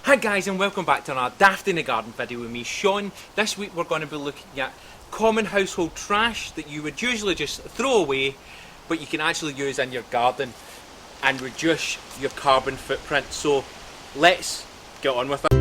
Hi guys, and welcome back to another Dafty in the Garden video with me, Sean. This week we're going to be looking at common household trash that you would usually just throw away, but you can actually use in your garden and reduce your carbon footprint. So let's get on with it.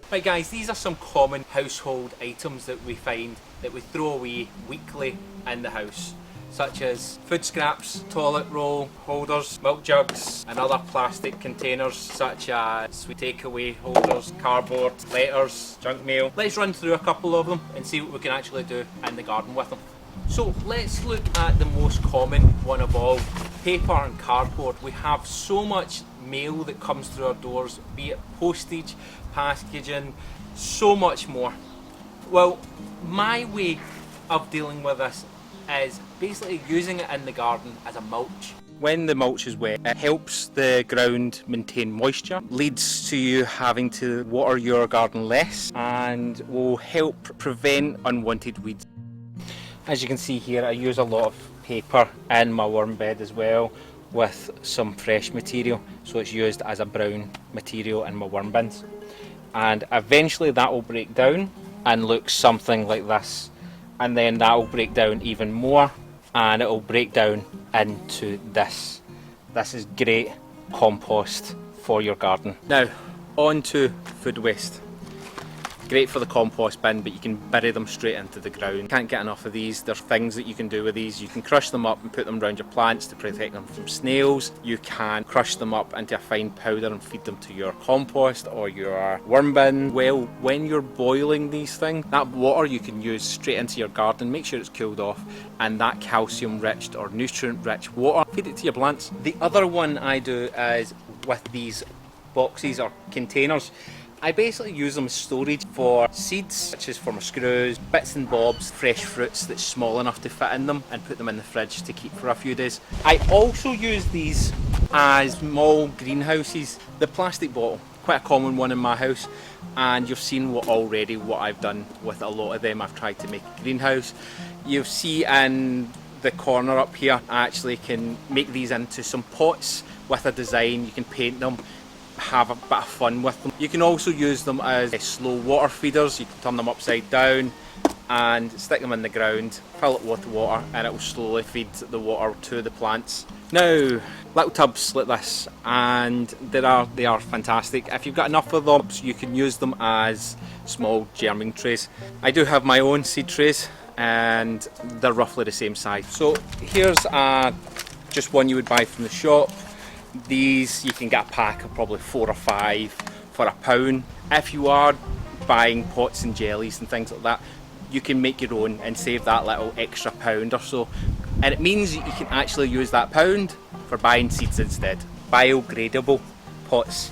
Right guys, these are some common household items that we find that we throw away weekly in the house, such as food scraps, toilet roll holders, milk jugs and other plastic containers such as sweet takeaway holders, cardboard, letters, junk mail. Let's run through a couple of them and see what we can actually do in the garden with them. So let's look at the most common one of all, paper and cardboard. We have so much mail that comes through our doors, be it postage, packaging, so much more. Well, my way of dealing with this is basically using it in the garden as a mulch. When the mulch is wet, it helps the ground maintain moisture, leads to you having to water your garden less, and will help prevent unwanted weeds. As you can see here, I use a lot of paper in my worm bed as well, with some fresh material, so it's used as a brown material in my worm bins. And eventually that will break down and look something like this, and then that will break down even more and it will break down into this. This is great compost for your garden. Now on to food waste. Great for the compost bin, but you can bury them straight into the ground. Can't get enough of these. There's things that you can do with these. You can crush them up and put them around your plants to protect them from snails. You can crush them up into a fine powder and feed them to your compost or your worm bin. Well, when you're boiling these things, that water you can use straight into your garden. Make sure it's cooled off, and that calcium rich or nutrient rich water, feed it to your plants. The other one I do is with these boxes or containers. I basically use them as storage for seeds, such as for my screws, bits and bobs, fresh fruits that's small enough to fit in them, and put them in the fridge to keep for a few days. I also use these as small greenhouses. The plastic bottle, quite a common one in my house, and you've seen what I've done with a lot of them. I've tried to make a greenhouse. You'll see in the corner up here, I actually can make these into some pots with a design. You can paint them, have a bit of fun with them. You can also use them as slow water feeders. You can turn them upside down and stick them in the ground, fill it with water, and it will slowly feed the water to the plants. Now, little tubs like this, and they are fantastic. If you've got enough of them, you can use them as small germing trays. I do have my own seed trays, and they're roughly the same size. So here's just one you would buy from the shop. These you can get a pack of probably 4 or 5 for £1. If you are buying pots and jellies and things like that, you can make your own and save that little extra £1 or so, and it means that you can actually use that £1 for buying seeds instead. Biodegradable pots.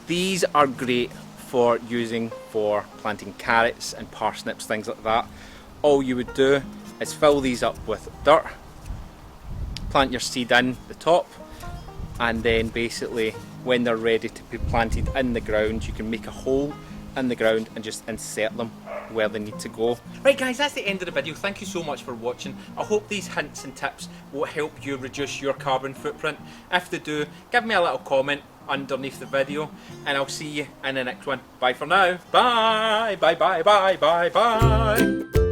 These are great for using for planting carrots and parsnips, things like that. All you would do is fill these up with dirt, plant your seed in the top, and then basically when they're ready to be planted in the ground, you can make a hole in the ground and just insert them where they need to go. Right guys, that's the end of the video. Thank you so much for watching. I hope these hints and tips will help you reduce your carbon footprint. If they do, give me a little comment underneath the video, and I'll see you in the next one. Bye for now. Bye, bye, bye, bye, bye, bye.